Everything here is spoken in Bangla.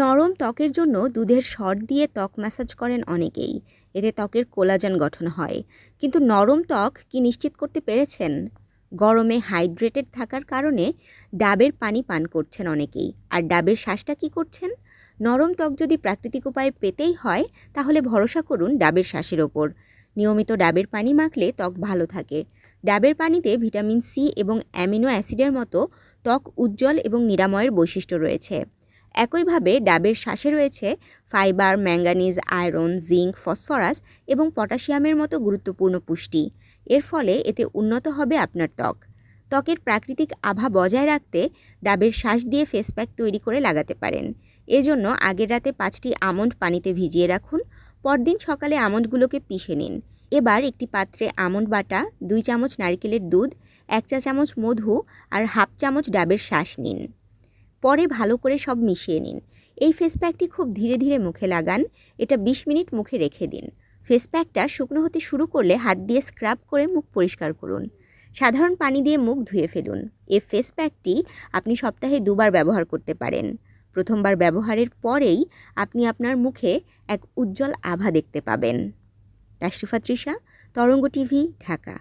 নরম ত্বকের জন্য দুধের সর দিয়ে ত্বক ম্যাসাজ করেন অনেকেই। এতে ত্বকের কোলাজেন গঠন হয়। কিন্তু নরম ত্বক কি নিশ্চিত করতে পেরেছেন? গরমে হাইড্রেটেড থাকার কারণে ডাবের পানি পান করছেন অনেকেই। আর ডাবের শ্বাসটা কি করছেন? নরম ত্বক যদি প্রাকৃতিক উপায়ে পেতেই হয়, তাহলে ভরসা করুন ডাবের শ্বাসের ওপর। নিয়মিত ডাবের পানি মাখলে ত্বক ভালো থাকে। ডাবের পানিতে ভিটামিন সি এবং অ্যামিনো অ্যাসিডের মতো ত্বক উজ্জ্বল এবং নিরাময়ের বৈশিষ্ট্য রয়েছে। একইভাবে ডাবের শ্বাসে রয়েছে fibre, manganese, iron, zinc, phosphorus এবং পটাশিয়ামের মতো গুরুত্বপূর্ণ পুষ্টি। এর ফলে এতে উন্নত হবে আপনার ত্বক। ত্বকের প্রাকৃতিক আভা বজায় রাখতে ডাবের শ্বাস দিয়ে ফেস প্যাক তৈরি করে লাগাতে পারেন। এজন্য আগের রাতে 5টি আমন্ড পানিতে ভিজিয়ে রাখুন। পরদিন সকালে আমন্ডগুলোকে পিষে নিন। এবার একটি পাত্রে আমন্ড বাটা, 2 চামচ নারকেলের দুধ, 1 চা চামচ মধু আর হাফ চামচ ডাবের শ্বাস নিন। পরে ভালো করে সব মিশিয়ে নিন। এই ফেস প্যাকটি খুব ধীরে ধীরে মুখে লাগান। এটা 20 মিনিট মুখে রেখে দিন। ফেস প্যাকটা শুকনো হতে শুরু করলে হাত দিয়ে স্ক্রাব করে মুখ পরিষ্কার করুন। সাধারণ পানি দিয়ে মুখ ধুয়ে ফেলুন। এই ফেস প্যাকটি আপনি সপ্তাহে 2বার ব্যবহার করতে পারেন। প্রথমবার ব্যবহারের পরেই আপনি আপনার মুখে এক উজ্জ্বল আভা দেখতে পাবেন। তাশরিফা তৃষা, তরঙ্গ টিভি, ঢাকা।